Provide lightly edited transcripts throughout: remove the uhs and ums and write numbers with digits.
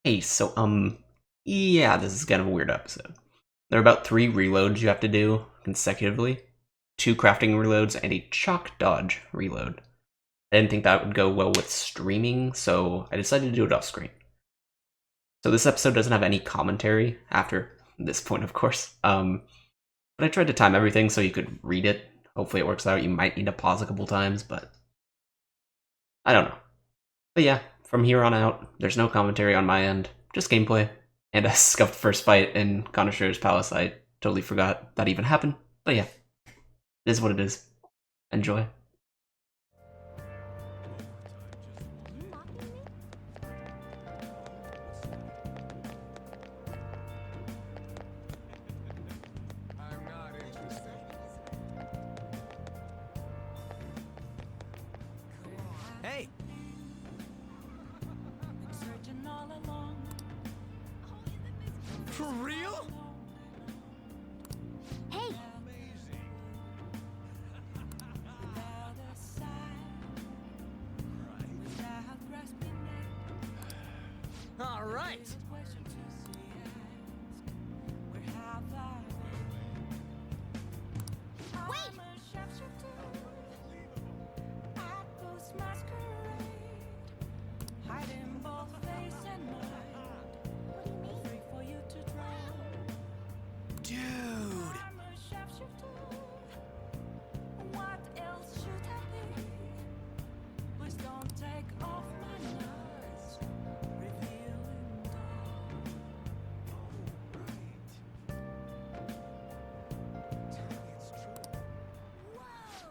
Hey, yeah, this is kind of a weird episode. There are about 3 reloads you have to do consecutively, 2 crafting reloads, and a chalk dodge reload. I didn't think that would go well with streaming, so I decided to do it off screen. So this episode doesn't have any commentary after this point, of course. But I tried to time everything so you could read it. Hopefully it works out. You might need to pause a couple times, but I don't know. But yeah, from here on out, there's no commentary on my end, just gameplay. And a scuffed first fight in Kaneshiro's palace. I totally forgot that even happened. But yeah, it is what it is. Enjoy. Hey! For real? Hey! All right! Dude! What else should I be? Please don't take off my mask, revealing dawn.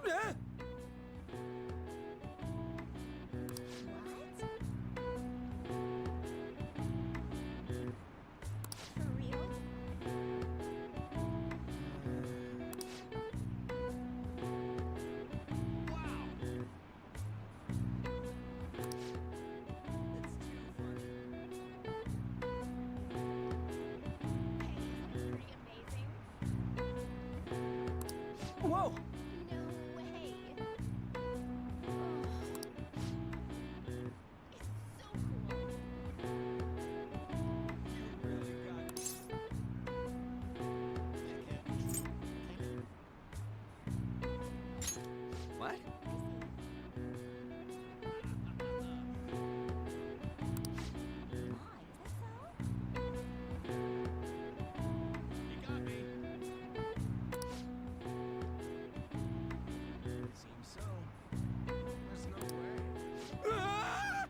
Ah! For real? Pretty amazing. Whoa! No way. It's so cool. What? Seems so. There's no way. Ah!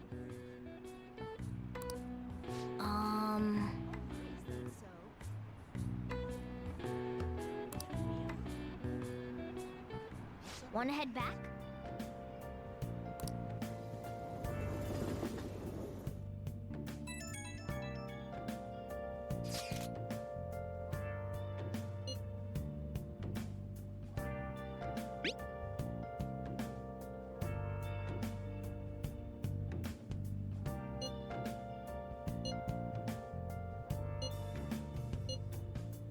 Wanna head back?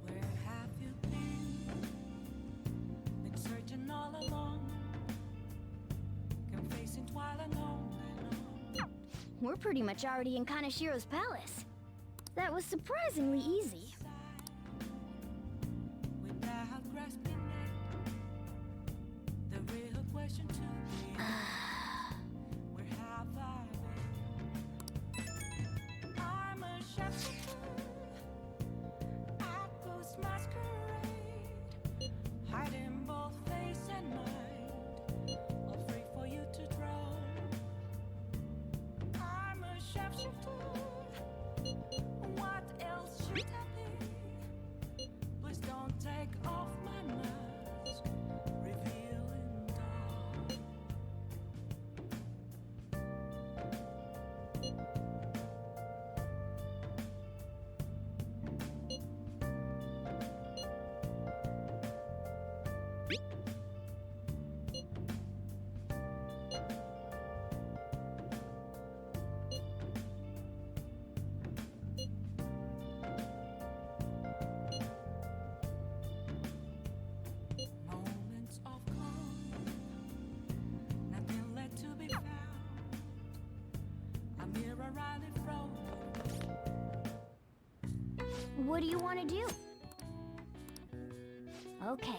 Where have you been searching all along, confessing while alone and on. We're pretty much already in Kaneshiro's palace. That was surprisingly easy. Without grasping it, the real question to me, where have I been? I'm a shapeshifter at ghost masquerade, hiding both face and mind, all free for you to draw. I'm a shapeshifter. What else should I be? Please don't take off my mask, revealing dawn. What do you want to do? Okay.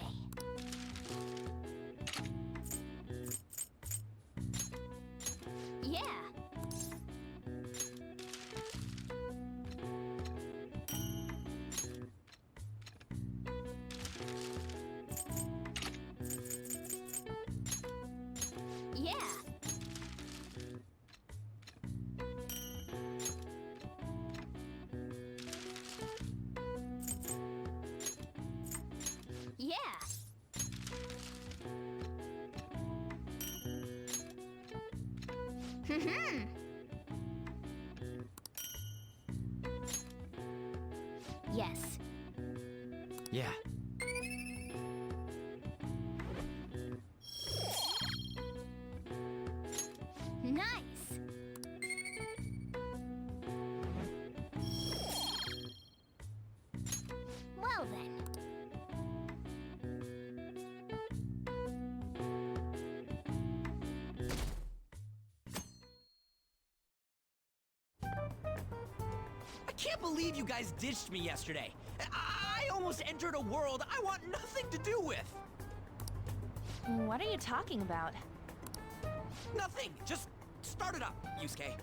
Yeah. Yeah. Yeah. Yes. Yeah. Nice. Well then. I can't believe you guys ditched me yesterday. I almost entered a world I want nothing to do with. What are you talking about? Nothing. Just start it up, Yusuke.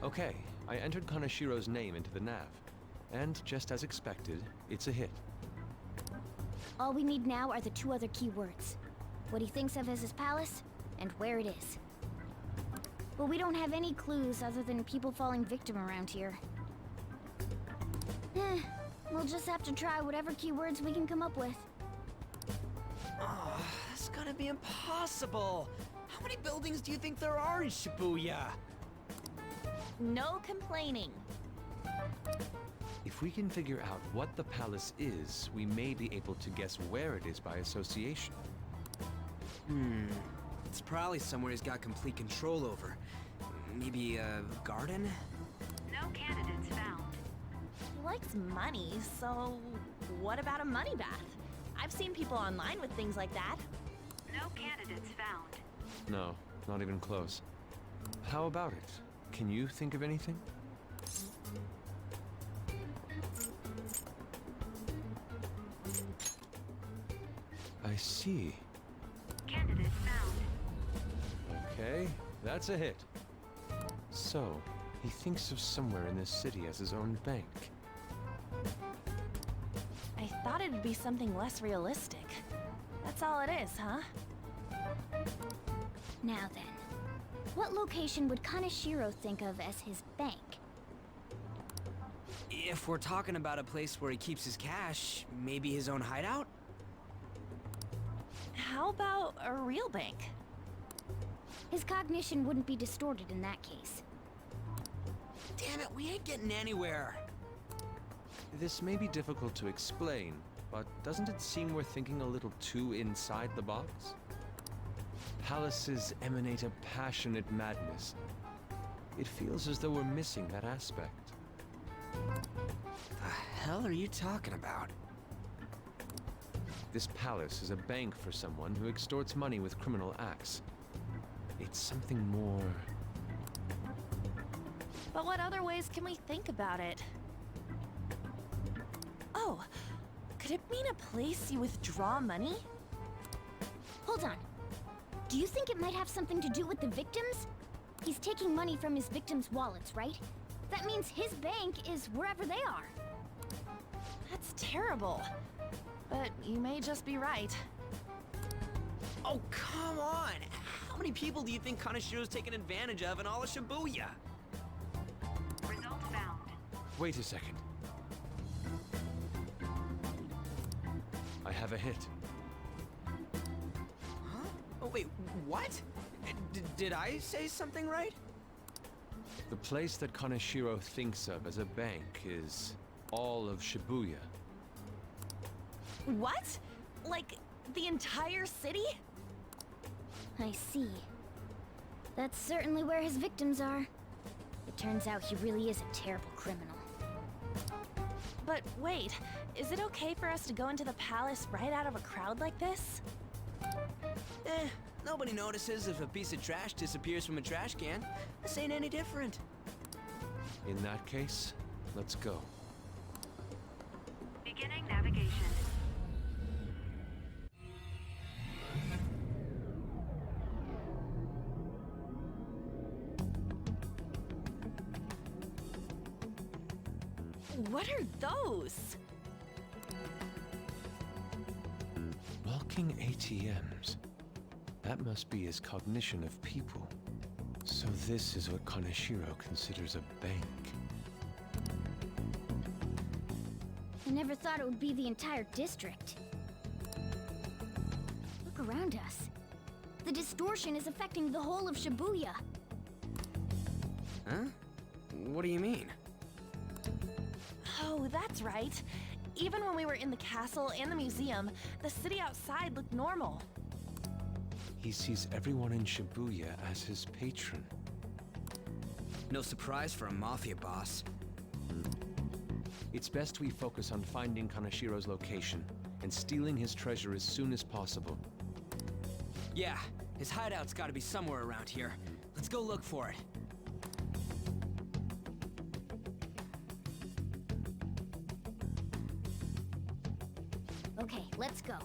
Okay, I entered Kaneshiro's name into the nav. And just as expected, it's a hit. All we need now are the two other keywords. What he thinks of as his palace, and where it is. But we don't have any clues other than people falling victim around here. We'll just have to try whatever keywords we can come up with. Oh, that's gonna be impossible. How many buildings do you think there are in Shibuya? No complaining. If we can figure out what the palace is, we may be able to guess where it is by association. It's probably somewhere he's got complete control over. Maybe a garden? No candidates found. He likes money, so what about a money bath? I've seen people online with things like that. No candidates found. No, not even close. How about it? Can you think of anything? I see. Candidate found. Okay, that's a hit. So, he thinks of somewhere in this city as his own bank. I thought it'd be something less realistic. That's all it is, huh? Now then, what location would Kaneshiro think of as his bank? If we're talking about a place where he keeps his cash, maybe his own hideout? How about a real bank? His cognition wouldn't be distorted in that case. Damn it, we ain't getting anywhere. This may be difficult to explain, but doesn't it seem we're thinking a little too inside the box? Palaces emanate a passionate madness. It feels as though we're missing that aspect. The hell are you talking about? This palace is a bank for someone who extorts money with criminal acts. It's something more... But what other ways can we think about it? Oh, could it mean a place you withdraw money? Hold on. Do you think it might have something to do with the victims? He's taking money from his victims' wallets, right? That means his bank is wherever they are. That's terrible. But you may just be right. Oh, come on! How many people do you think Kaneshiro's taken advantage of in all of Shibuya? Result found. Wait a second. I have a hit. Huh? Oh, wait, what? Did I say something right? The place that Kaneshiro thinks of as a bank is all of Shibuya. What? Like, the entire city? I see. That's certainly where his victims are. It turns out he really is a terrible criminal. But wait, is it okay for us to go into the palace right out of a crowd like this? Nobody notices if a piece of trash disappears from a trash can. This ain't any different. In that case, let's go. Beginning navigation. What are those? Walking ATMs. That must be his cognition of people. So this is what Kaneshiro considers a bank. I never thought it would be the entire district. Look around us. The distortion is affecting the whole of Shibuya. Huh? What do you mean? Oh, that's right. Even when we were in the castle and the museum, the city outside looked normal. He sees everyone in Shibuya as his patron. No surprise for a mafia boss. It's best we focus on finding Kaneshiro's location and stealing his treasure as soon as possible. Yeah, his hideout's gotta be somewhere around here. Let's go look for it. Okay, let's go.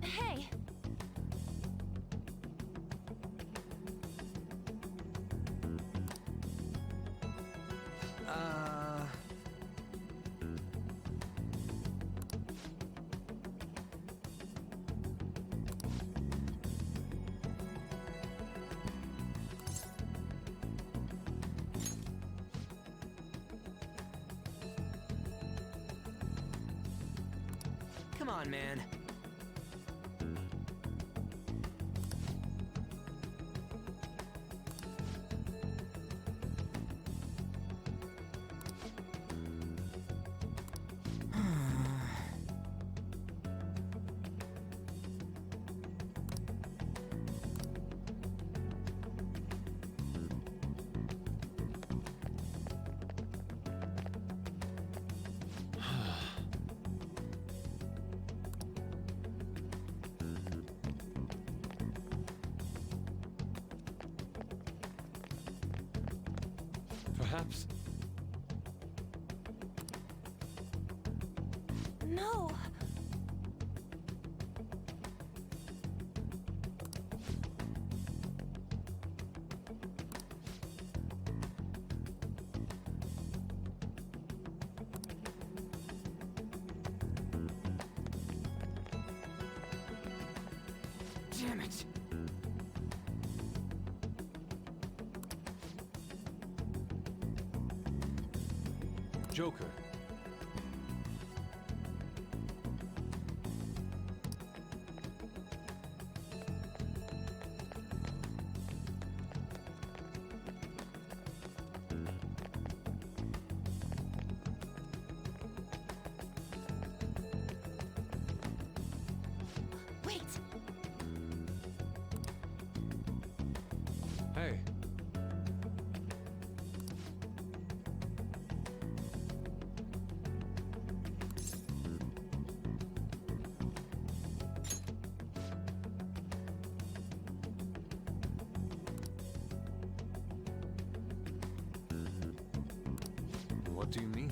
Hey, Uh... Come on, man. Perhaps. no. Damn it. Joker. Wait, Hey. What do you mean?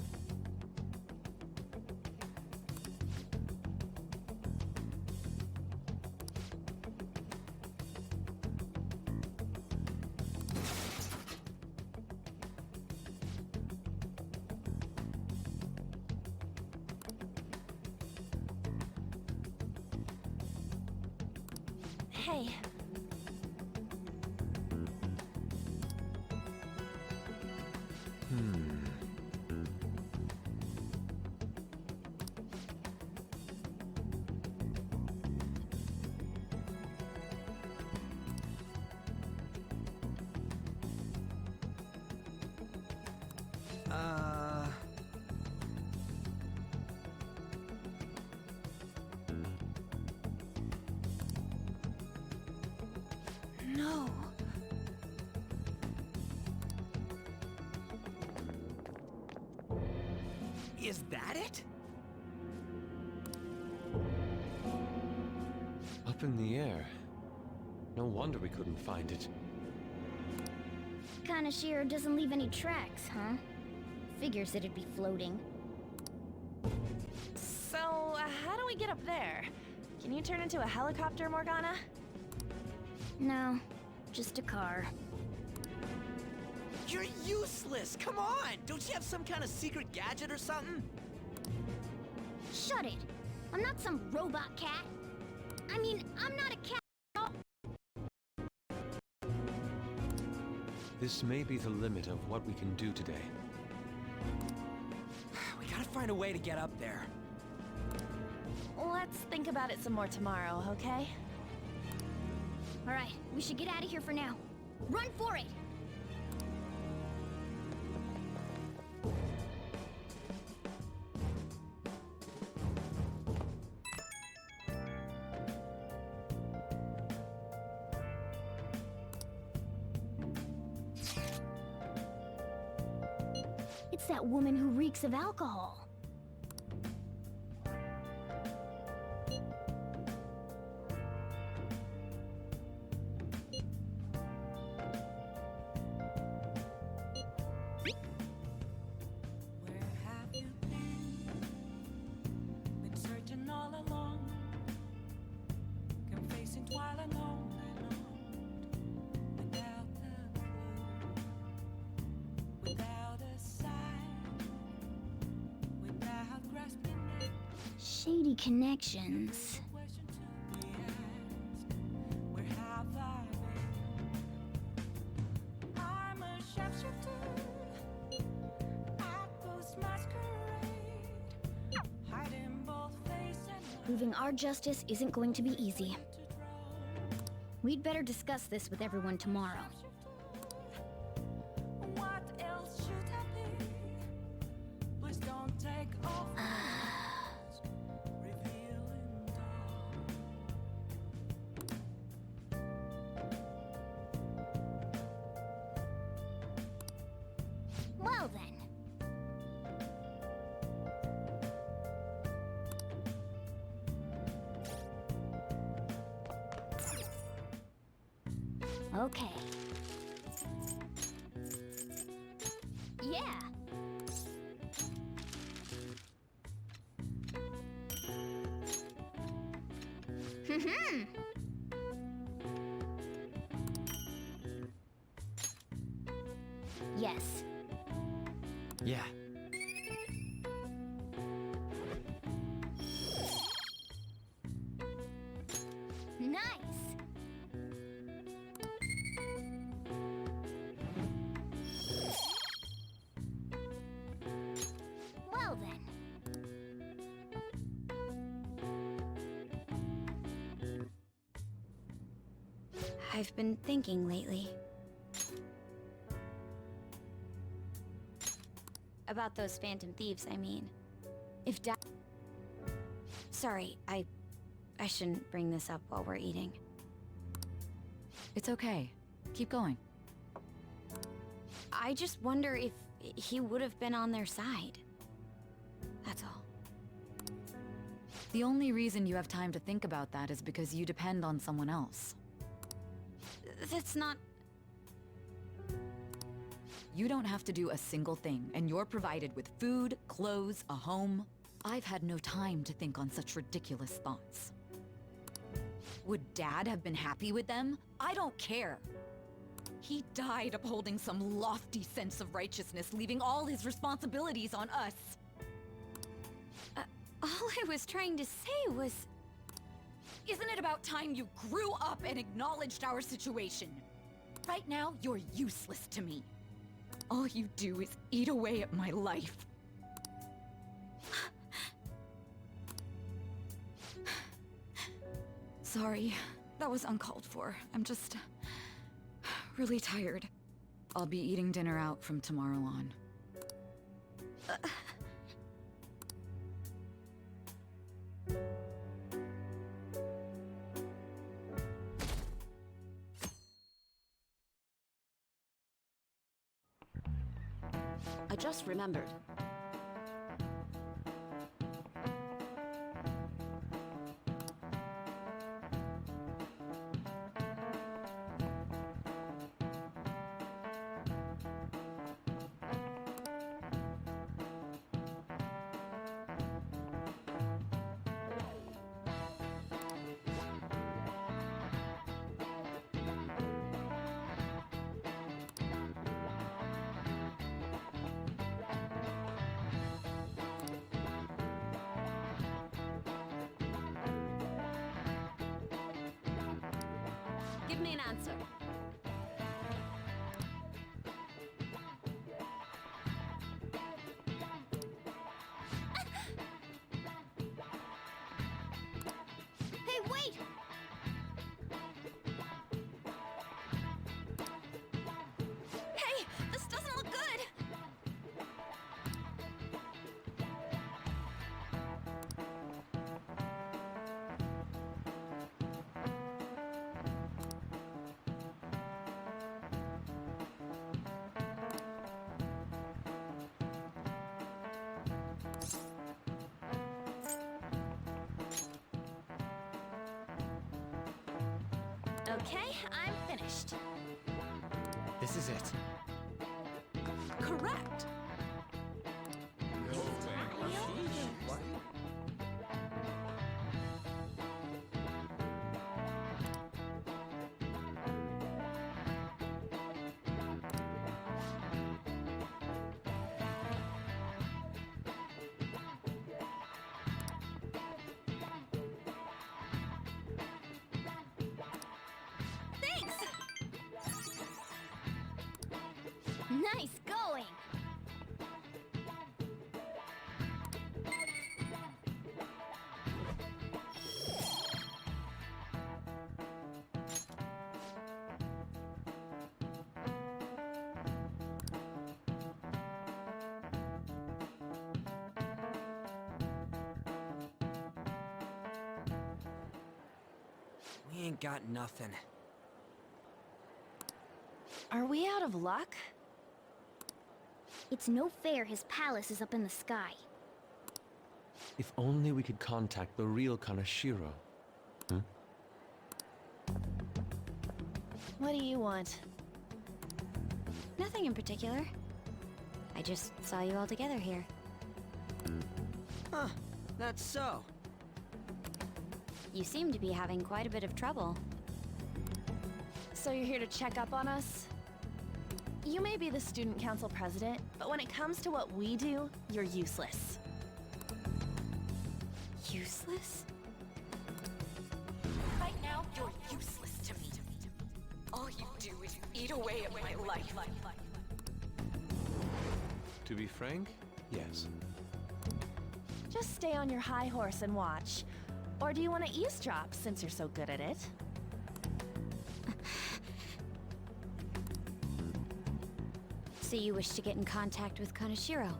hey. Uh... No. Is that it? up in the air. No wonder we couldn't find it. Kaneshiro doesn't leave any tracks, huh? Figures it'd be floating. So, how do we get up there? Can you turn into a helicopter, Morgana? No, just a car. You're useless! Come on! Don't you have some kind of secret gadget or something? Shut it! I'm not some robot cat. I mean, I'm not a cat. This may be the limit of what we can do today. We gotta find a way to get up there. Let's think about it some more tomorrow, okay? Alright, we should get out of here for now. Run for it! It's that woman who reeks of alcohol. Where have you been? Been searching all along, confessing while alone without a clue, without a sign, without grasping at Shady connections. the question to be asked. Where have I been? I'm a sharpshooter. I post masquerade, hiding both face and Proving our justice isn't going to be easy. to draw. We'd better discuss this with everyone tomorrow. What else should I be? Please don't take off. Revealing dawn. Well then. Okay. Yeah. Yes. Yeah. Nice. Well then. I've been thinking lately. About those phantom thieves, I mean. If Dad... Sorry, I shouldn't bring this up while we're eating. It's okay. Keep going. I just wonder if he would have been on their side. That's all. The only reason you have time to think about that is because you depend on someone else. That's not... You don't have to do a single thing, and you're provided with food, clothes, a home. I've had no time to think on such ridiculous thoughts. Would Dad have been happy with them? I don't care. He died upholding some lofty sense of righteousness, leaving all his responsibilities on us. All I was trying to say was... Isn't it about time you grew up and acknowledged our situation? Right now, you're useless to me. All you do is eat away at my life. Sorry, that was uncalled for. I'm just... really tired. I'll be eating dinner out from tomorrow on. I just remembered. Give me an answer. Hey, wait! Hey, this doesn't look good! Okay, I'm finished. This is it. Correct. Thanks! Nice going! We ain't got nothing. Are we out of luck? It's no fair his palace is up in the sky. If only we could contact the real Kaneshiro. What do you want? Nothing in particular. I just saw you all together here. Huh, that's so. You seem to be having quite a bit of trouble. So you're here to check up on us? You may be the student council president, but when it comes to what we do, you're useless. Useless? Right now, you're useless to me. All you do is eat away at my life. To be frank, yes. Just stay on your high horse and watch. Or do you want to eavesdrop, since you're so good at it? So you wish to get in contact with Kaneshiro?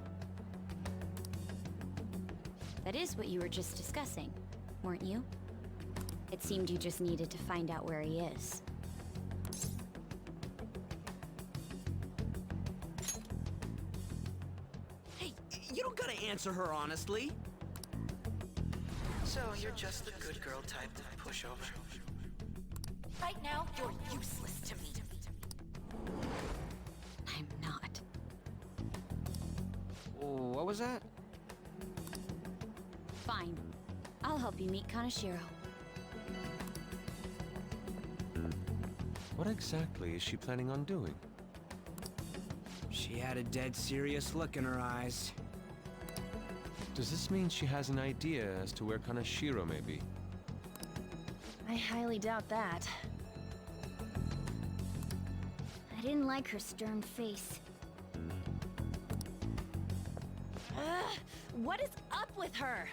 That is what you were just discussing, weren't you? It seemed you just needed to find out where he is. Hey, you don't gotta answer her honestly. So you're just the good girl type to push over. Right now, you're useless to me. I'm not. What was that? Fine. I'll help you meet Kaneshiro. What exactly is she planning on doing? She had a dead serious look in her eyes. Does this mean she has an idea as to where Kaneshiro may be? I highly doubt that. I didn't like her stern face. Ugh, what is up with her?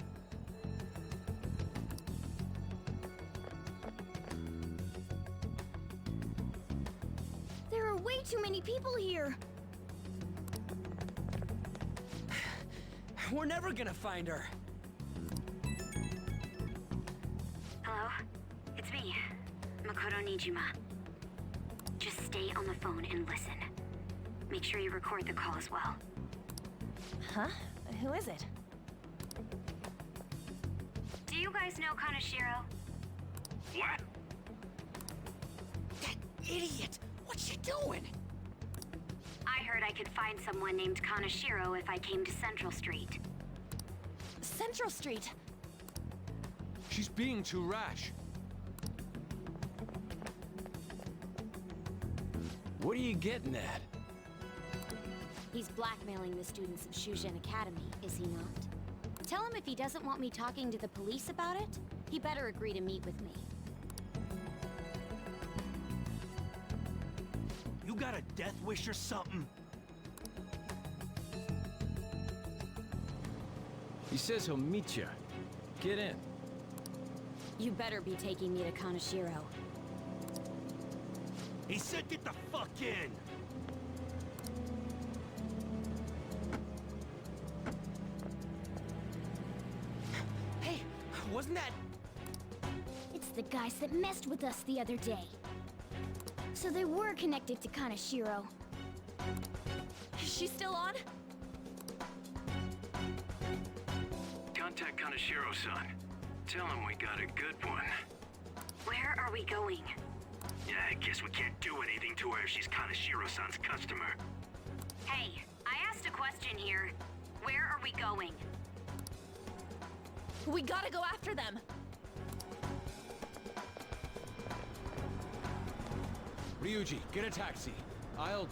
There are way too many people here. We're never gonna find her. Hello? It's me, Makoto Nijima. Just stay on the phone and listen. Make sure you record the call as well. Huh? Who is it? Do you guys know Kaneshiro? What? That idiot! What's she doing? I heard I could find someone named Kaneshiro if I came to Central Street. Central Street! She's being too rash. What are you getting at? He's blackmailing the students of Shujin Academy, is he not? Tell him if he doesn't want me talking to the police about it, he better agree to meet with me. You got a death wish or something? He says he'll meet you. Get in. You better be taking me to Kaneshiro. He said get the fuck in! Hey, wasn't that... It's the guys that messed with us the other day. So they were connected to Kaneshiro. Is she still on? Contact Kaneshiro-san. Tell him we got a good one. Where are we going? Yeah, I guess we can't do anything to her if she's Kaneshiro-san's customer. Hey, I asked a question here. Where are we going? We gotta go after them. Ryuji, get a taxi. I'll...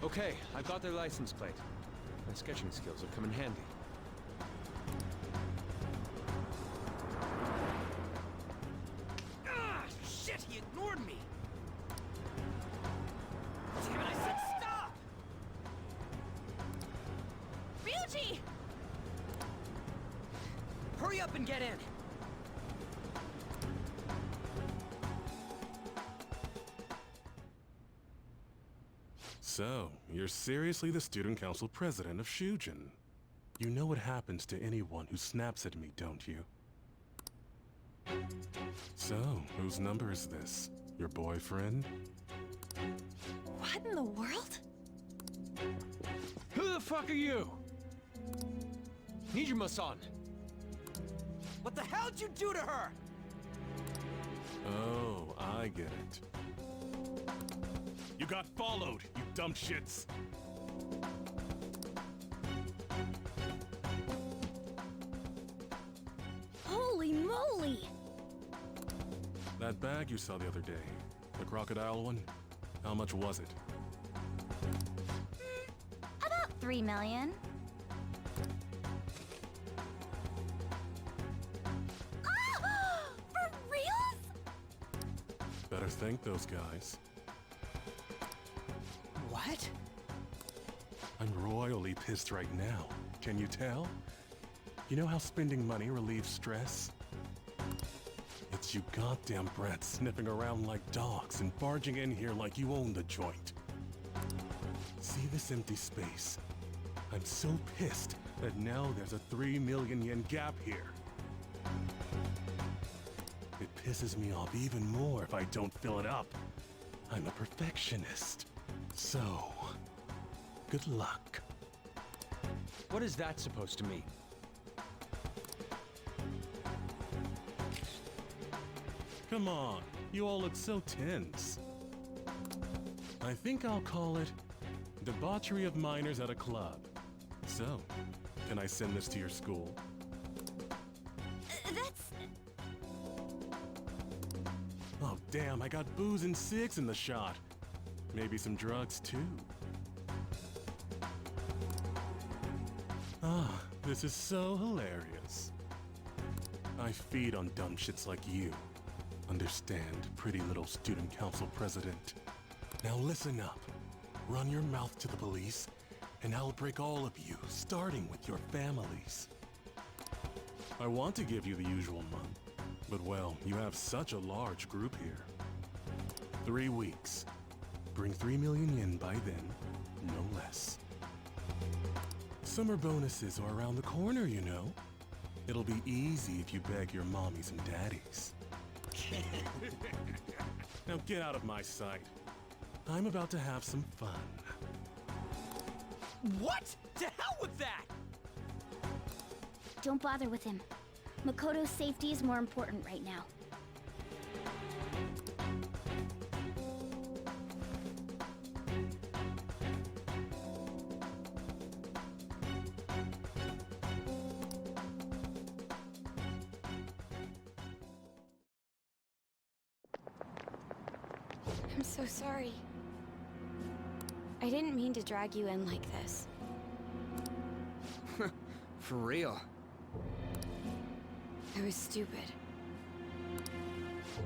Okay, I got their license plate. My sketching skills will come in handy. Ah, shit, he ignored me! Damn it, I said stop! Ryuji! Hurry up and get in! So, you're seriously the student council president of Shujin. You know what happens to anyone who snaps at me, don't you? So, whose number is this? Your boyfriend? What in the world? Who the fuck are you? Nijima-san! What the hell'd you do to her? Oh, I get it. You got followed, you dumb shits! Holy moly! That bag you saw the other day, the crocodile one, how much was it? About 3 million. Ah! For reals? Better thank those guys. What? I'm royally pissed right now. Can you tell? You know how spending money relieves stress? It's you goddamn brats sniffing around like dogs and barging in here like you own the joint. See this empty space? I'm so pissed that now there's a 3 million yen gap here. It pisses me off even more if I don't fill it up. I'm a perfectionist. So, good luck. What is that supposed to mean? Come on, you all look so tense. I think I'll call it debauchery of minors at a club. So, can I send this to your school? That's... Oh damn, I got booze and cigs in the shot. Maybe some drugs too. Ah, this is so hilarious. I feed on dumb shits like you. Understand, pretty little student council president. Now listen up. Run your mouth to the police, and I'll break all of you, starting with your families. I want to give you the usual month, but well, you have such a large group here. 3 weeks. Bring 3 million yen by then, no less. Summer bonuses are around the corner, you know. It'll be easy if you beg your mommies and daddies. Now get out of my sight. I'm about to have some fun. What? To hell with that! Don't bother with him. Makoto's safety is more important right now. I'm so sorry. I didn't mean to drag you in like this. For real. I was stupid.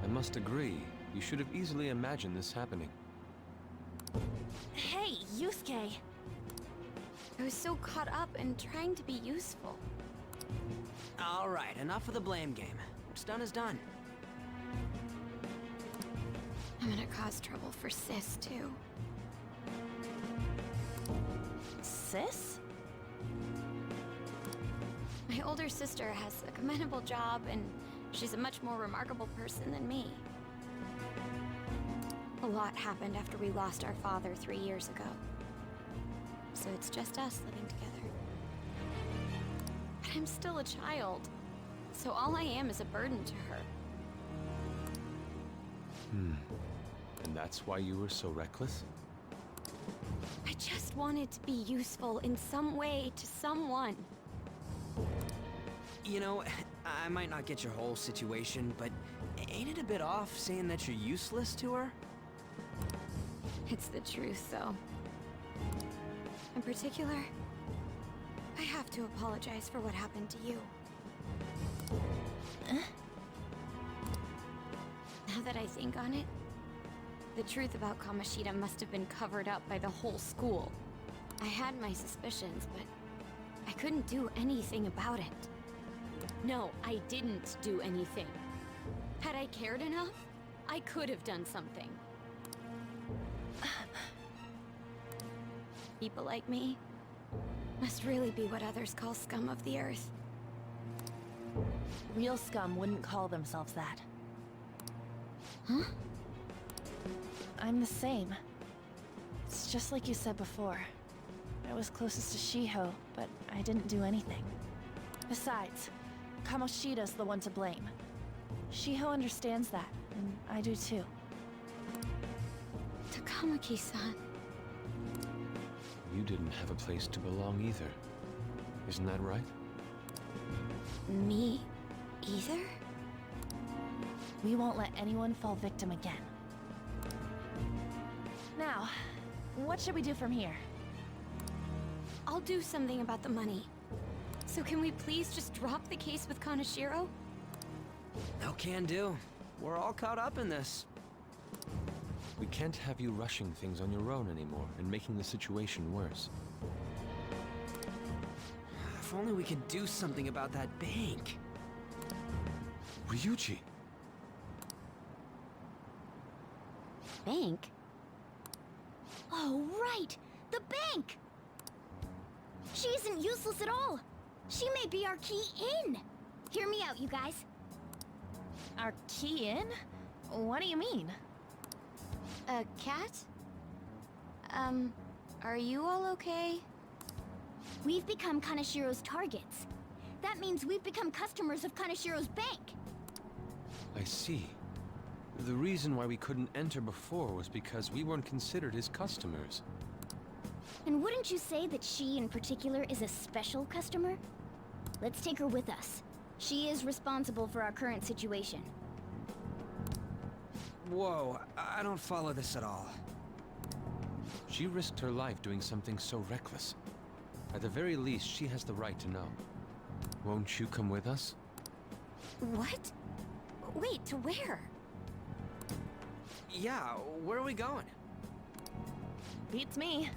I must agree, You should have easily imagined this happening. Hey, Yusuke! I was so caught up in trying to be useful. All right, enough of the blame game. What's done is done. I'm gonna cause trouble for Sis, too. Sis? My older sister has a commendable job, and she's a much more remarkable person than me. A lot happened after we lost our father 3 years ago. So it's just us living together. But I'm still a child, so all I am is a burden to her. And that's why you were so reckless? I just wanted to be useful in some way to someone. You know, I might not get your whole situation, but ain't it a bit off saying that you're useless to her? It's the truth, though. In particular, I have to apologize for what happened to you. Now that I think on it, the truth about Kamoshida must have been covered up by the whole school. I had my suspicions, but I couldn't do anything about it. No, I didn't do anything. Had I cared enough, I could have done something. People like me must really be what others call scum of the earth. Real scum wouldn't call themselves that. Huh? I'm the same. It's just like you said before. I was closest to Shiho, but I didn't do anything. Besides, Kamoshida's the one to blame. Shiho understands that, and I do too. Takamaki-san. You didn't have a place to belong either. Isn't that right? Me either? We won't let anyone fall victim again. Now, what should we do from here? I'll do something about the money. So can we please just drop the case with Kaneshiro? No can do. We're all caught up in this. We can't have you rushing things on your own anymore and making the situation worse. If only we could do something about that bank. Ryuji! Bank? Oh, right! The bank! She isn't useless at all! She may be our key in! Hear me out, you guys. Our key in? What do you mean? A cat? Are you all okay? We've become Kaneshiro's targets. That means we've become customers of Kaneshiro's bank. I see. The reason why we couldn't enter before was because we weren't considered his customers. And wouldn't you say that she in particular is a special customer? Let's take her with us. She is responsible for our current situation. Whoa, I don't follow this at all. She risked her life doing something so reckless. At the very least, she has the right to know. Won't you come with us? What? Wait, to where? Yeah, where are we going? Beats me.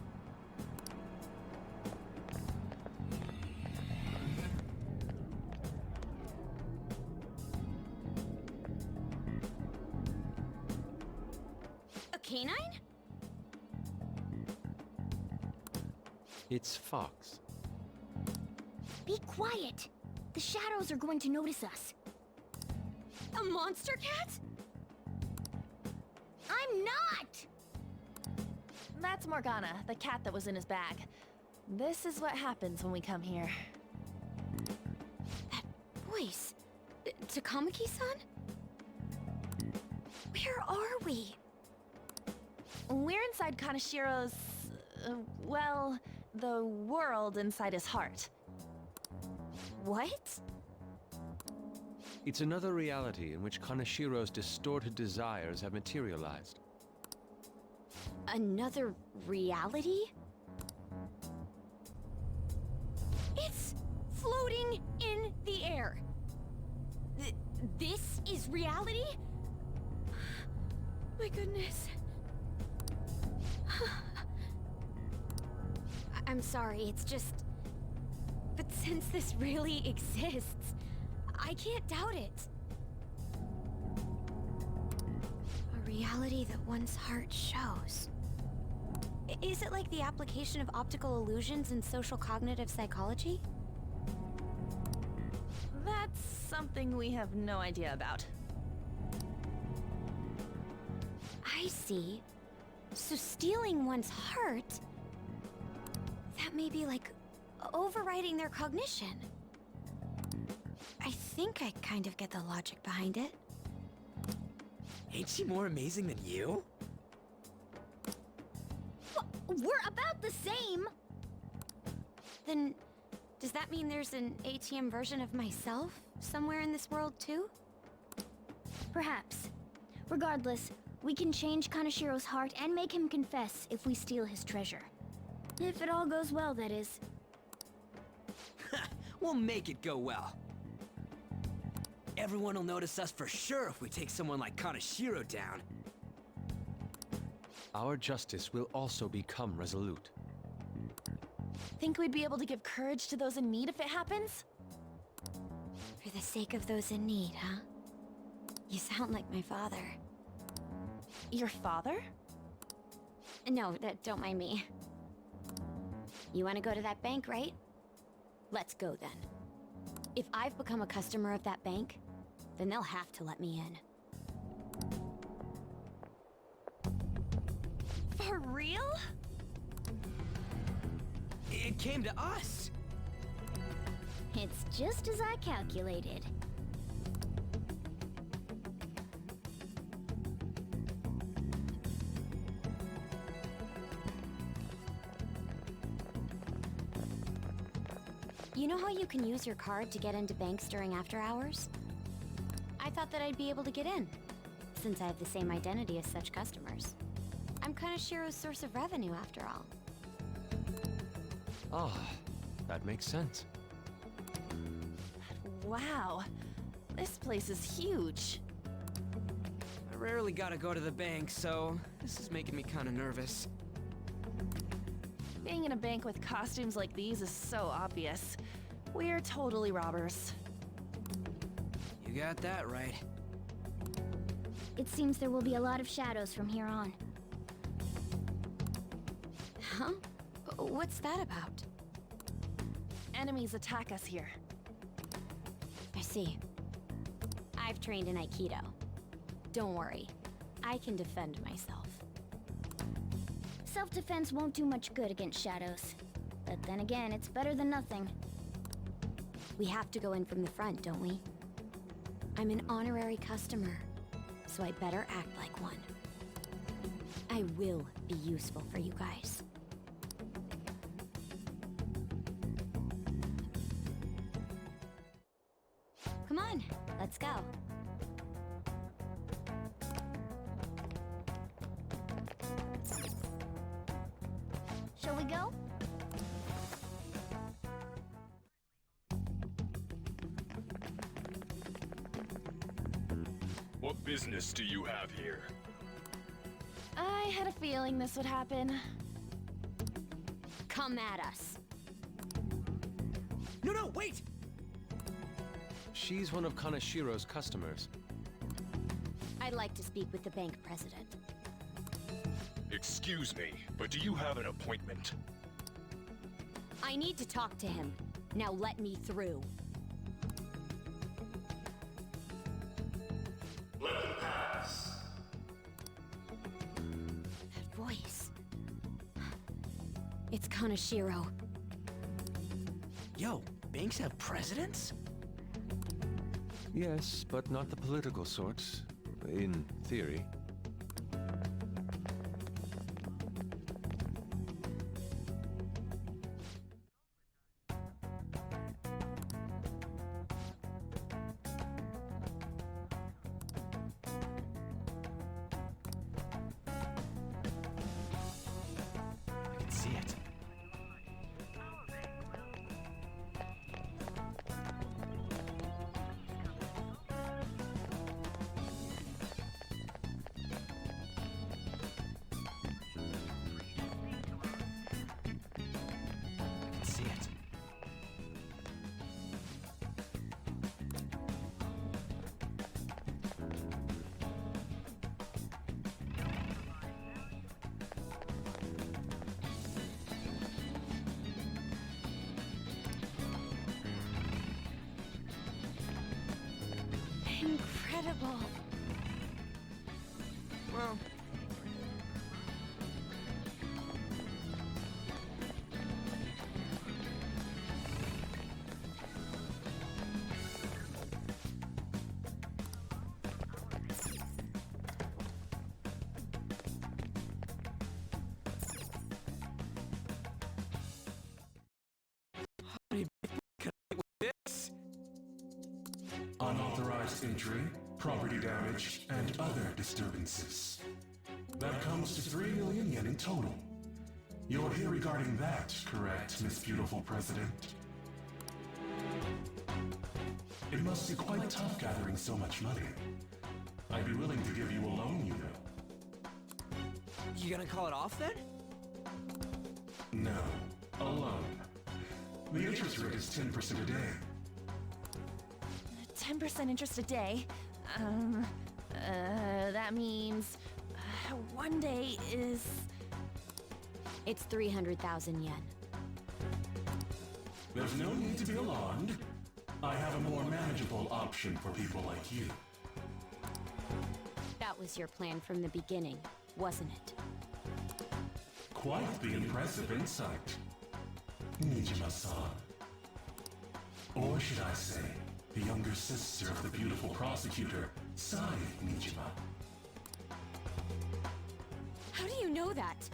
A canine? It's Fox. Be quiet! The shadows are going to notice us. A monster cat? I'm not! That's Morgana, the cat that was in his bag. This is what happens when we come here. That voice. Takamaki-san? Where are we? We're inside Kaneshiro's... well, the world inside his heart. What? It's another reality in which Kaneshiro's distorted desires have materialized. Another reality? It's floating in the air. This is reality? My goodness. I'm sorry, it's just... But since this really exists, I can't doubt it. A reality that one's heart shows. Is it like the application of optical illusions in social cognitive psychology? That's something we have no idea about. I see. So stealing one's heart... that may be like overriding their cognition. I think I kind of get the logic behind it. Ain't she more amazing than you? We're about the same! Then, does that mean there's an ATM version of myself somewhere in this world too? Perhaps. Regardless, we can change Kaneshiro's heart and make him confess if we steal his treasure. If it all goes well, that is. We'll make it go well. Everyone will notice us for sure if we take someone like Kaneshiro down. Our justice will also become resolute. Think we'd be able to give courage to those in need if it happens? For the sake of those in need, huh? You sound like my father. Your father? No, don't mind me. You want to go to that bank, right? Let's go then. If I've become a customer of that bank, then they'll have to let me in. For real? It came to us. It's just as I calculated. You know how you can use your card to get into banks during after hours? I thought that I'd be able to get in, since I have the same identity as such customers. I'm Kaneshiro's source of revenue, after all. Ah, that makes sense. Wow. This place is huge. I rarely gotta go to the bank, so this is making me kinda nervous. Being in a bank with costumes like these is so obvious. We're totally robbers. You got that right. It seems there will be a lot of shadows from here on. Huh? What's that about? Enemies attack us here. I see. I've trained in Aikido. Don't worry. I can defend myself. Self-defense won't do much good against shadows. But then again, it's better than nothing. We have to go in from the front, don't we? I'm an honorary customer, so I better act like one. I will be useful for you guys. Come on, let's go. Shall we go? What business do you have here? I had a feeling this would happen. Come at us. No, wait! She's one of Kaneshiro's customers. I'd like to speak with the bank president. Excuse me, but do you have an appointment? I need to talk to him. Now let me through. Let them pass. That voice. It's Kaneshiro. Yo, banks have presidents? Yes, but not the political sort. In theory. I can see it. Incredible. Well, Unauthorized entry, property damage, and other disturbances. That comes to 3 million yen in total. You're here regarding that, correct, Miss Beautiful President? It must be quite tough gathering so much money. I'd be willing to give you a loan, you know. you gonna call it off then? No, a loan. The interest rate is 10% a day. 10% interest a day. That means 1 day is... It's 300,000 yen. There's no need to be alarmed. I have a more manageable option for people like you. That was your plan from the beginning, wasn't it? Quite the impressive insight. Nijima-san. Or should I say, the younger sister of the beautiful prosecutor, Sai Nijima. How do you know that?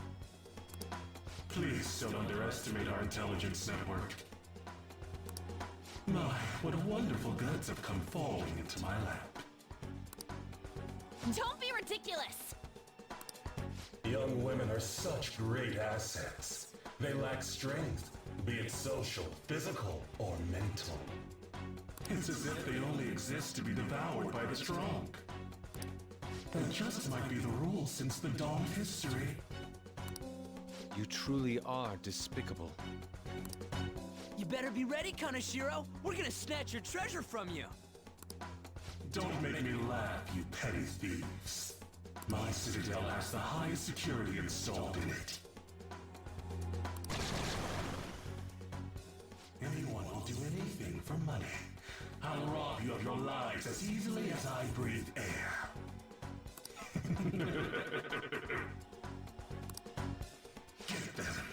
Please don't underestimate our intelligence network. My, what wonderful goods have come falling into my lap. Don't be ridiculous! Young women are such great assets. They lack strength, be it social, physical, or mental. It's as if they only exist to be devoured by the strong. That just might be the rule since the dawn of history. You truly are despicable. You better be ready, Kaneshiro. We're gonna snatch your treasure from you. Don't make me laugh, you petty thieves. My citadel has the highest security installed in it. Anyone will do anything for money. I'll rob you of your lives as easily as I breathe air. Get them.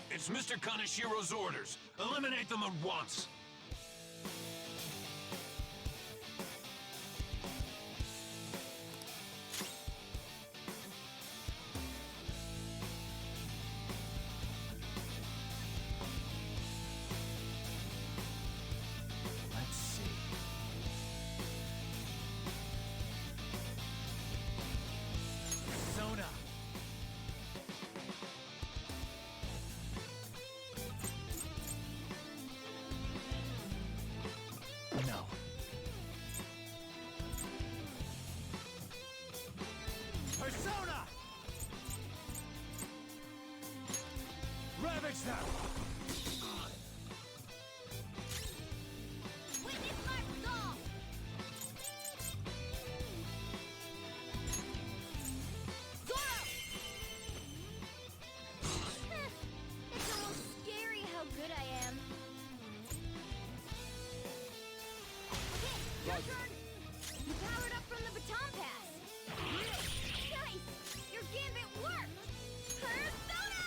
It's Mr. Kaneshiro's orders. Eliminate them at once. Let's see. Persona. No. Persona! Ravage them! Witness my resolve! Zoro! It's almost scary how good I am. Okay, your turn! You powered up from the baton pass! Nice! Your gambit worked! Persona!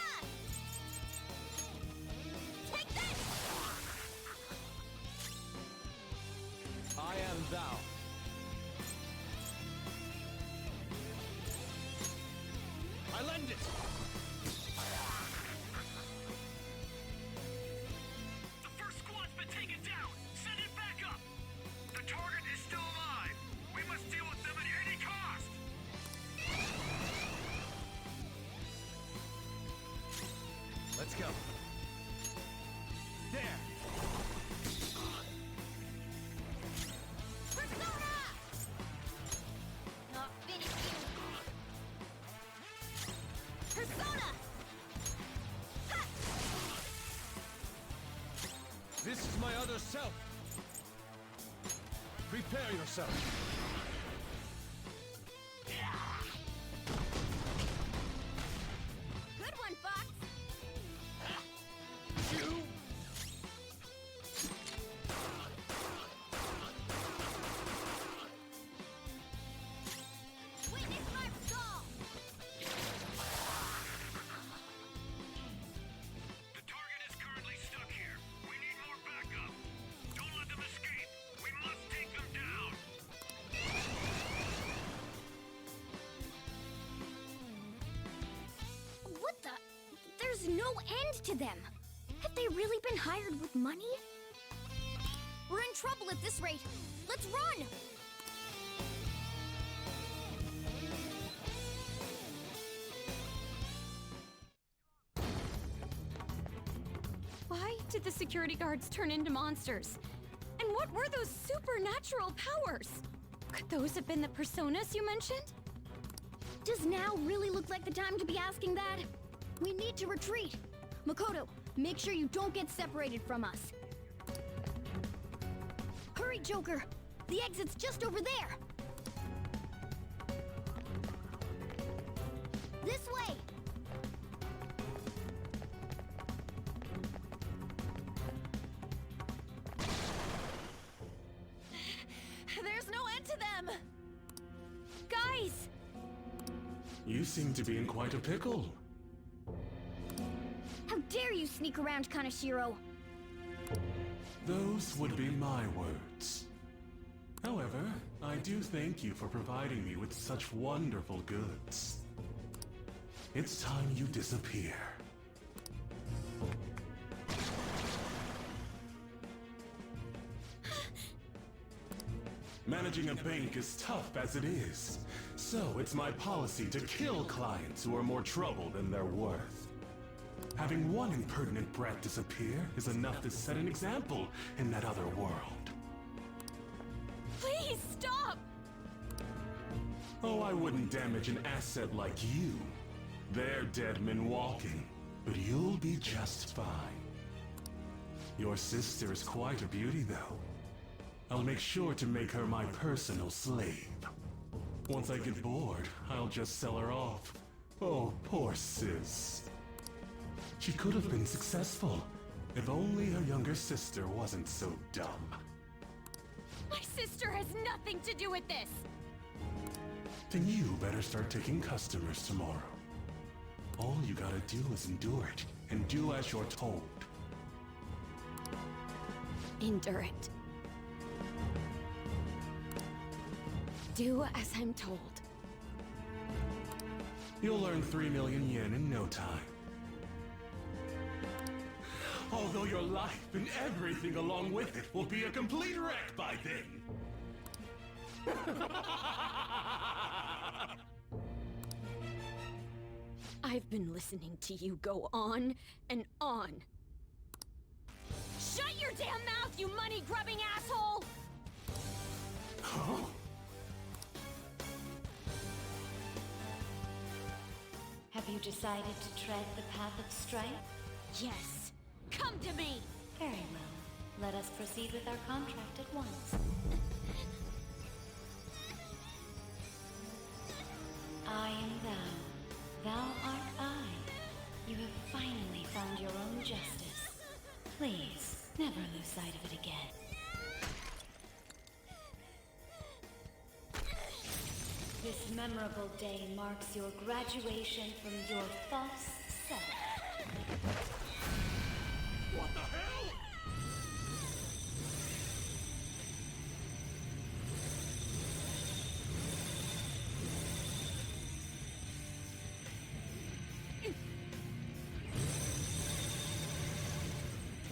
Take this! I am thou. I lend it! The first squad's been taken down. Send it back up. The target is still alive. We must deal with them at any cost. Let's go. There! Persona! Not finished yet. Persona! Ha! This is my other self. Prepare yourself. There's no end to them! Have they really been hired with money? We're in trouble at this rate! Let's run! Why did the security guards turn into monsters? And what were those supernatural powers? Could those have been the personas you mentioned? Does now really look like the time to be asking that? We need to retreat. Makoto, make sure you don't get separated from us. Hurry, Joker! The exit's just over there! This way! There's no end to them! Guys! You seem to be in quite a pickle. How dare you sneak around, Kaneshiro? Those would be my words. However, I do thank you for providing me with such wonderful goods. It's time you disappear. Managing a bank is tough as it is, so it's my policy to kill clients who are more trouble than they're worth. Having one impertinent brat disappear is enough to set an example in that other world. Please stop! Oh, I wouldn't damage an asset like you. They're dead men walking, but you'll be just fine. Your sister is quite a beauty, though. I'll make sure to make her my personal slave. Once I get bored, I'll just sell her off. Oh, poor sis. She could have been successful, if only her younger sister wasn't so dumb. My sister has nothing to do with this! Then you better start taking customers tomorrow. All you gotta do is endure it, and do as you're told. Endure it. Do as I'm told. You'll earn 3 million yen in no time. Although your life and everything along with it will be a complete wreck by then. I've been listening to you go on and on. Shut your damn mouth, you money-grubbing asshole! Huh? Have you decided to tread the path of strife? Yes. Come to me! Very well. Let us proceed with our contract at once. I am thou. Thou art I. You have finally found your own justice. Please, never lose sight of it again. This memorable day marks your graduation from your false self. What the hell?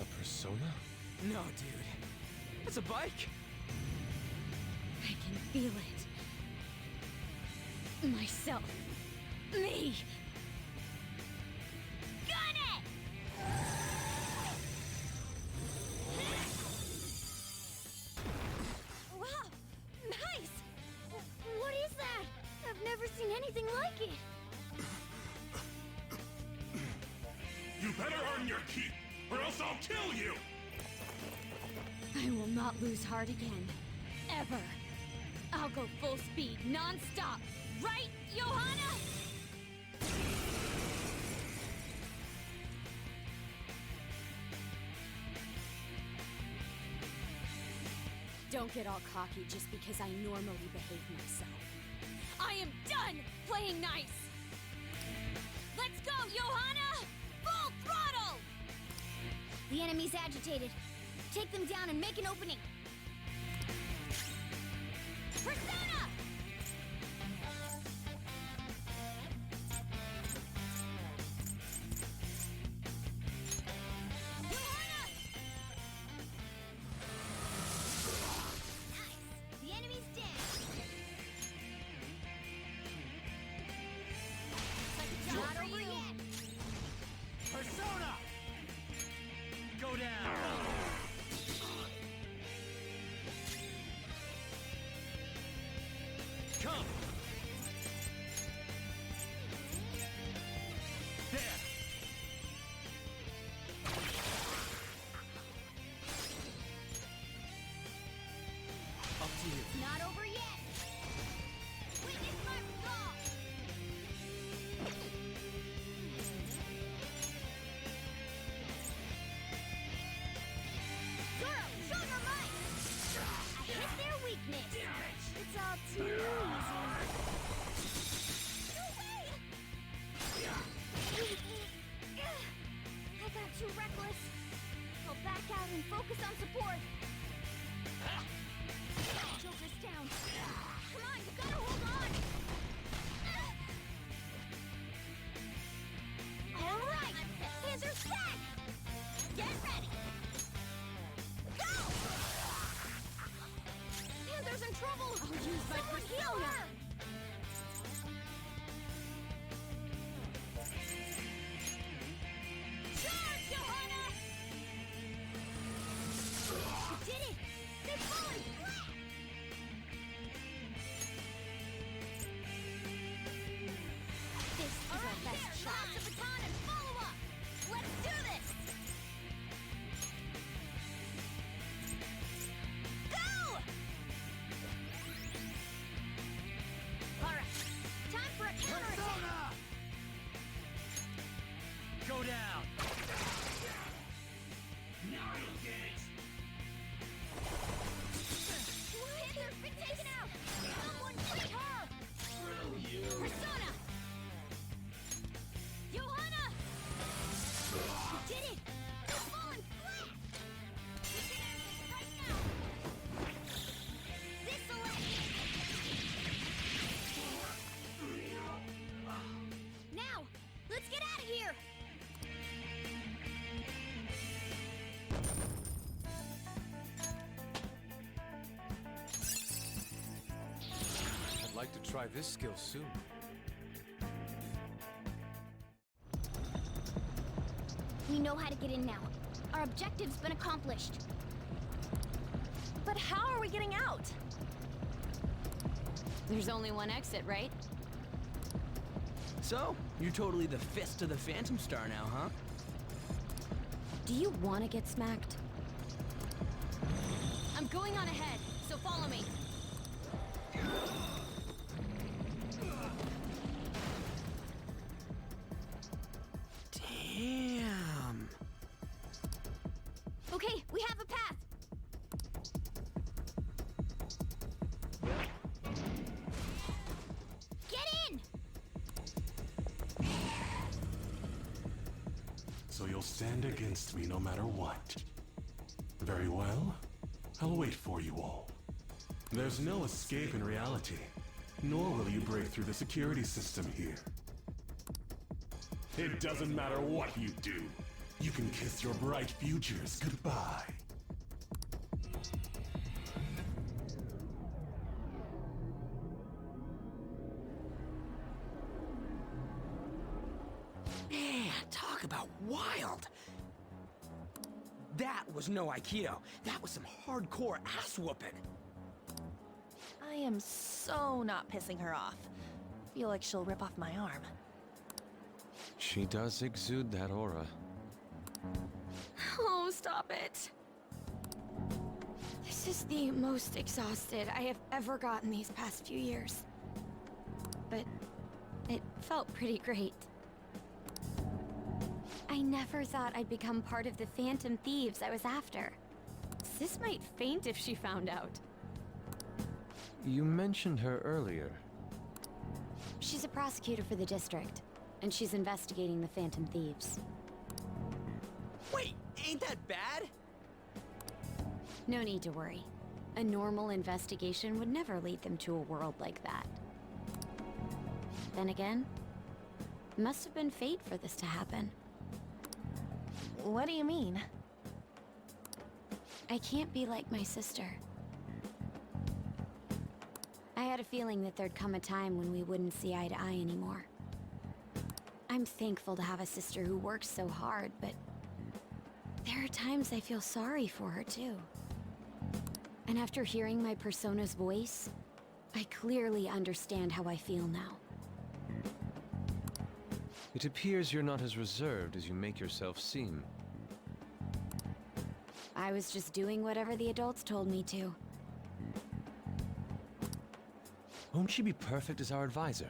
A persona? No, dude. It's a bike. I can feel it. Myself. Me! Got it! Wow! Nice! What is that? I've never seen anything like it. You better earn your keep, or else I'll kill you! I will not lose heart again. Ever. I'll go full speed, non-stop. Right, Johanna? Don't get all cocky just because I normally behave myself. I am done playing nice! Let's go, Johanna! Full throttle! The enemy's agitated. Take them down and make an opening. Persona! and focus on support. Joker's down. Come on, you gotta hold on. All right, Panther's set. Get ready. Go! Panther's in trouble. I'll use my persona. Charge, Johanna! You did it! They've fallen flat! This is our best shot. Pass the baton and follow up! Let's do this! Go! Alright, time for a counterattack! Go down! Now you'll get it! Panther's been taken out! Someone fight her! Screw you! Persona! Johanna! You did it! They're falling flat! We can end this right now! This'll end! Now, let's get out of here! I'd like to try this skill soon. We know how to get in now. Our objective's been accomplished. But how are we getting out? There's only one exit, right? So, you're totally the fist of the Phantom Star now, huh? Do you want to get smacked? I'm going on ahead, so follow me. Damn. Okay, we have a path. Get in! So you'll stand against me no matter what. Very well. I'll wait for you all. There's no escape in reality, nor will you break through the security system here. It doesn't matter what you do. You can kiss your bright futures goodbye. Man, talk about wild! That was no Aikido. That was some hardcore ass whooping. I am so not pissing her off. Feel like she'll rip off my arm. She does exude that aura. Oh, stop it. This is the most exhausted I have ever gotten these past few years. But it felt pretty great. I never thought I'd become part of the Phantom Thieves I was after. Sis might faint if she found out. You mentioned her earlier. She's a prosecutor for the district, and she's investigating the Phantom Thieves. Wait, ain't that bad? No need to worry. A normal investigation would never lead them to a world like that. Then again, it must have been fate for this to happen. What do you mean? I can't be like my sister. I had a feeling that there'd come a time when we wouldn't see eye to eye anymore. I'm thankful to have a sister who works so hard, but there are times I feel sorry for her too. And after hearing my persona's voice, I clearly understand how I feel now. It appears you're not as reserved as you make yourself seem. I was just doing whatever the adults told me to. Won't she be perfect as our advisor?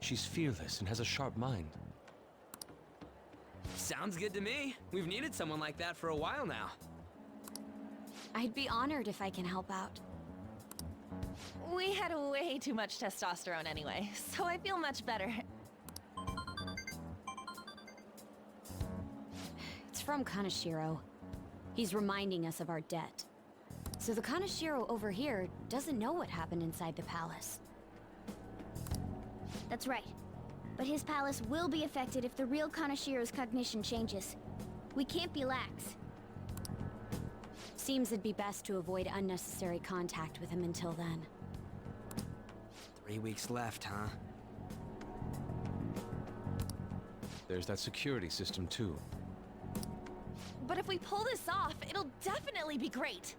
She's fearless and has a sharp mind. Sounds good to me. We've needed someone like that for a while now. I'd be honored if I can help out. We had way too much testosterone anyway, so I feel much better. It's from Kaneshiro. He's reminding us of our debt. So the Kaneshiro over here doesn't know what happened inside the palace. That's right. But his palace will be affected if the real Kaneshiro's cognition changes. We can't be lax. Seems it'd be best to avoid unnecessary contact with him until then. 3 weeks left, huh? There's that security system, too. But if we pull this off, it'll definitely be great.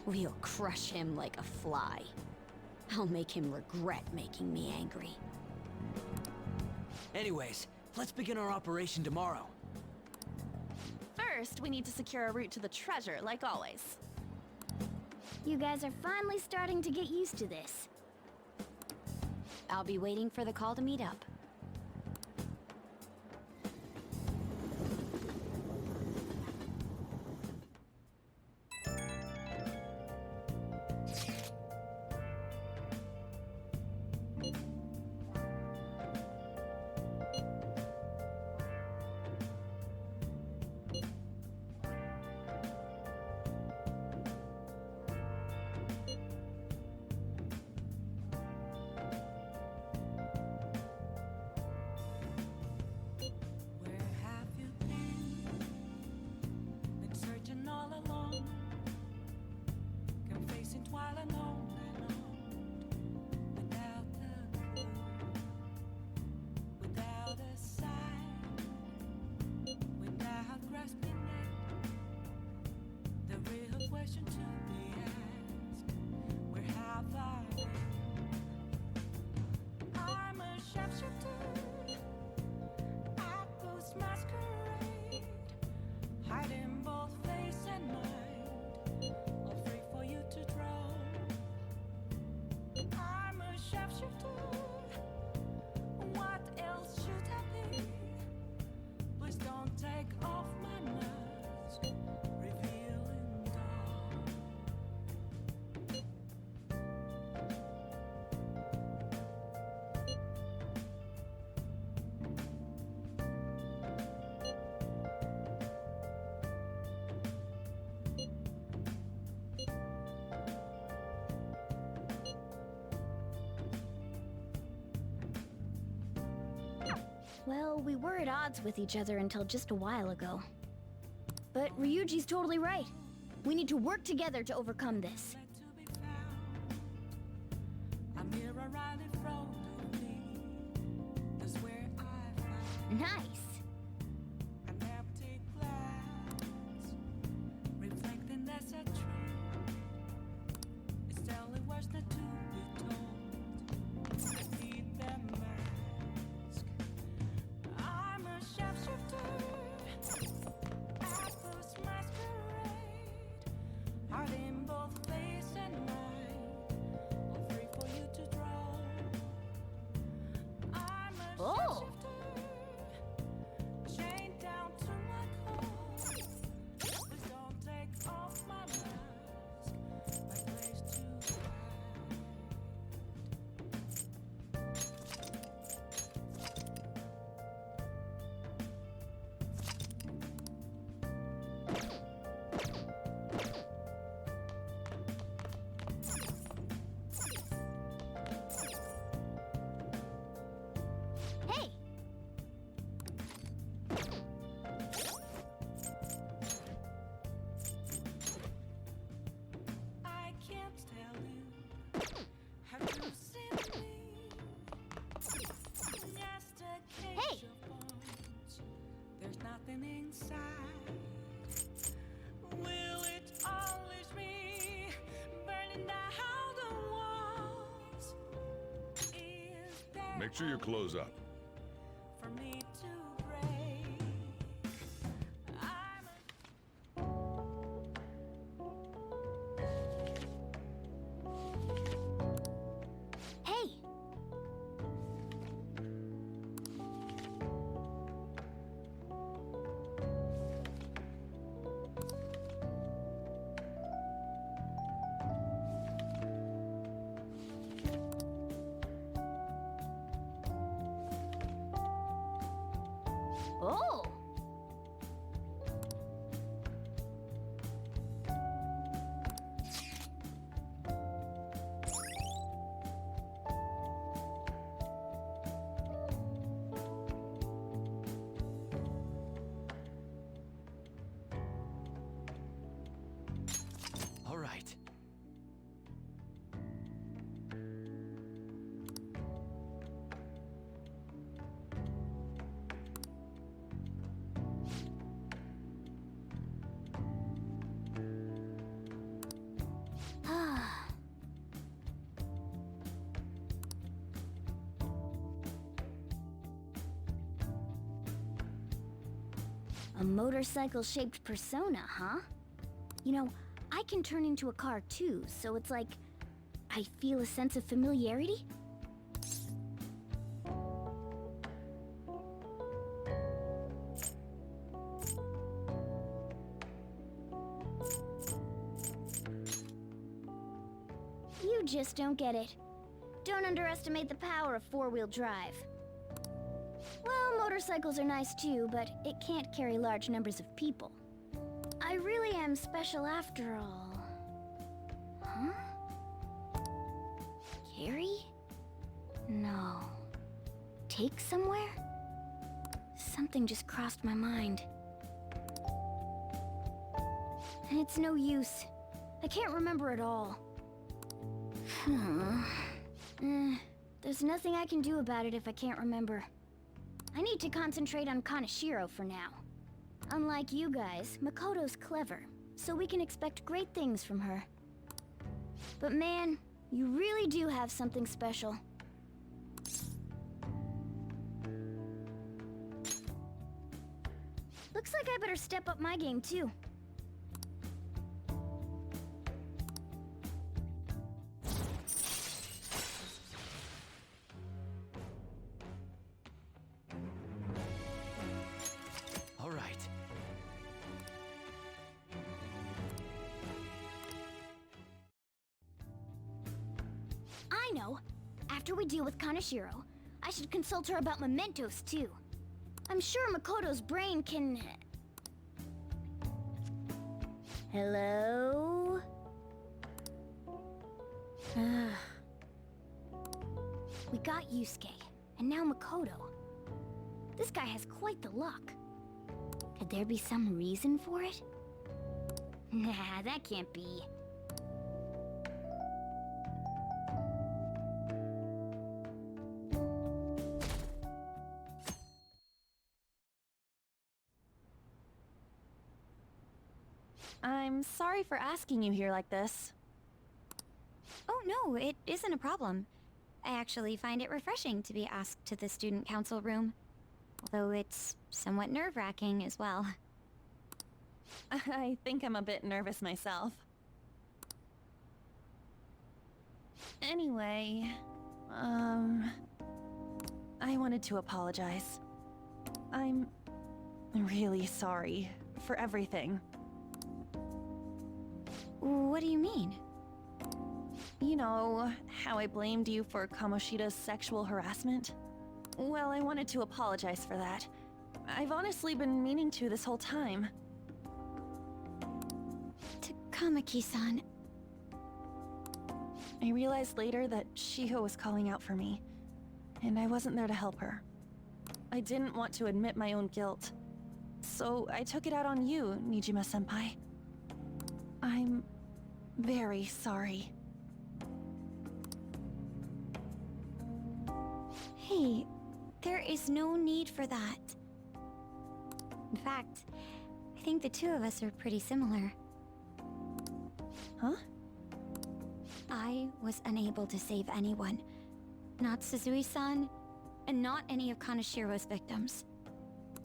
We'll crush him like a fly. I'll make him regret making me angry. Anyways, let's begin our operation tomorrow. First, we need to secure a route to the treasure, like always. You guys are finally starting to get used to this. I'll be waiting for the call to meet up. Where have you been? Been searching all along, confessing while alone and on, without a clue, without a sign, without grasping it. The real question to be asked: where have I been? I'm a sharpshooter. Masquerade, hiding both face and mind, all free for you to draw. I'm a sharpshooter. What else should I be? Please don't take off my mask, revealing dawn. Well, we were at odds with each other until just a while ago. But Ryuji's totally right. We need to work together to overcome this. To be found, a mirror right in front of me. That's where I found Nice! an empty glass, reflecting that's a truth. It's only words not to be told. I need the mask. I'm a sharpshooter. Apples masquerade, heart in both face and mind, all free for you to draw. I'm a Oh. sharpshooter, chained down to my core. Please don't take off my mask, my place to hide. Hey! I can't tell you. Have you seen me? Just a cage Hey! of bones. There's nothing inside. Will it always be burning down the walls? Is there Make sure your clothes up. for me to break? I'm Hey! Oh! A motorcycle-shaped persona, huh? You know, I can turn into a car too, so it's like I feel a sense of familiarity. You just don't get it. Don't underestimate the power of four-wheel drive. Well, motorcycles are nice too, but it can't carry large numbers of people. I really am special after all. Huh? Carry? No. Take somewhere? Something just crossed my mind. And it's no use. I can't remember it all. There's nothing I can do about it if I can't remember. I need to concentrate on Kaneshiro for now. Unlike you guys, Makoto's clever, so we can expect great things from her. But man, you really do have something special. Looks like I better step up my game too. All right. I know. After we deal with Kaneshiro, I should consult her about mementos too. I'm sure Makoto's brain can... Hello? We got Yusuke, and now Makoto. This guy has quite the luck. Could there be some reason for it? Nah, that can't be. I'm sorry for asking you here like this. Oh no, it isn't a problem. I actually find it refreshing to be asked to the student council room. Although it's somewhat nerve-wracking as well. I think I'm a bit nervous myself. Anyway, I wanted to apologize. I'm really sorry for everything. What do you mean? You know, how I blamed you for Kamoshida's sexual harassment? Well, I wanted to apologize for that. I've honestly been meaning to this whole time. Takamaki-san. I realized later that Shiho was calling out for me, and I wasn't there to help her. I didn't want to admit my own guilt, so I took it out on you, Nijima-senpai. I'm very sorry. Hey, there is no need for that. In fact, I think the two of us are pretty similar. Huh? I was unable to save anyone. Not Suzui-san, and not any of Kaneshiro's victims.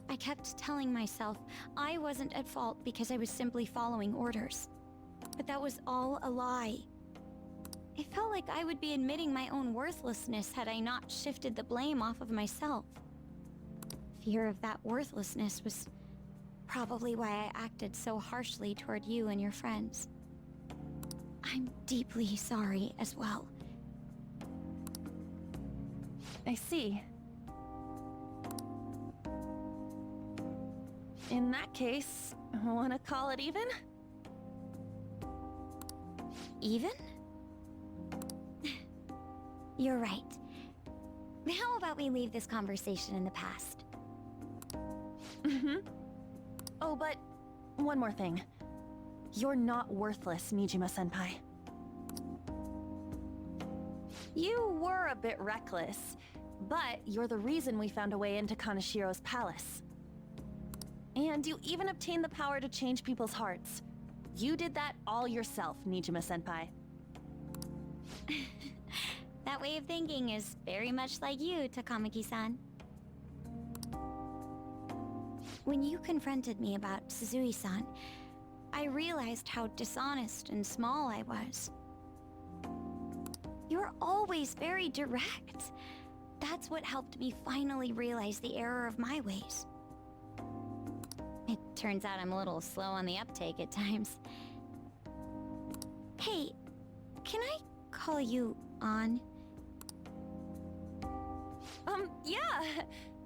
I kept telling myself I wasn't at fault because I was simply following orders. But that was all a lie. It felt like I would be admitting my own worthlessness had I not shifted the blame off of myself. Fear of that worthlessness was probably why I acted so harshly toward you and your friends. I'm deeply sorry as well. I see. In that case, wanna call it even? Even? You're right. How about we leave this conversation in the past? Mm-hmm. Oh, but one more thing. You're not worthless, Nijima-senpai. You were a bit reckless, but you're the reason we found a way into Kaneshiro's palace. And you even obtained the power to change people's hearts. You did that all yourself, Nijima-senpai. That way of thinking is very much like you, Takamaki-san. When you confronted me about Suzui-san, I realized how dishonest and small I was. You're always very direct. That's what helped me finally realize the error of my ways. It turns out I'm a little slow on the uptake at times. Hey, can I call you On? Yeah!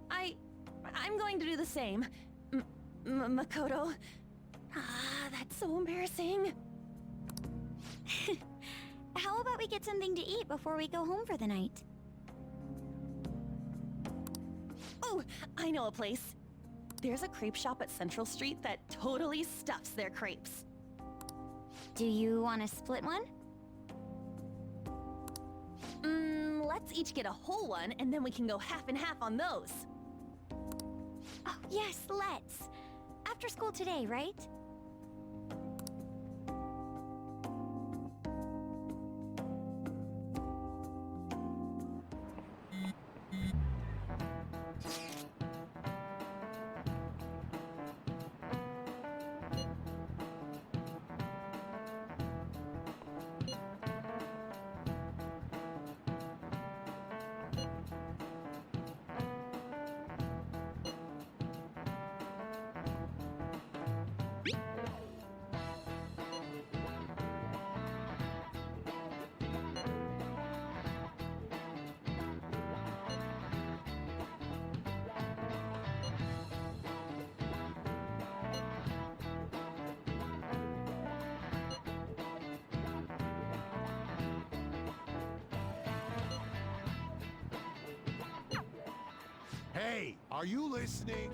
I'm going to do the same. Makoto. Ah, that's so embarrassing. How about we get something to eat before we go home for the night? Oh, I know a place. There's a crepe shop at Central Street that totally stuffs their crepes. Do you want to split one? Let's each get a whole one, and then we can go half and half on those. Oh, yes, let's. After school today, right? Hey, are you listening?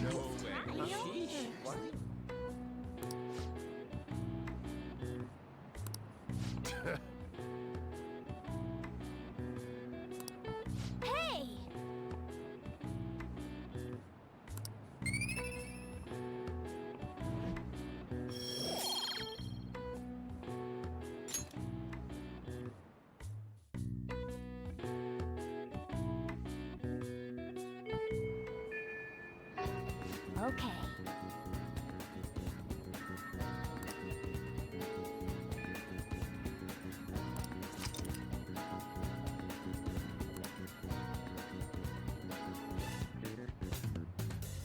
No way. What? Hey! Okay,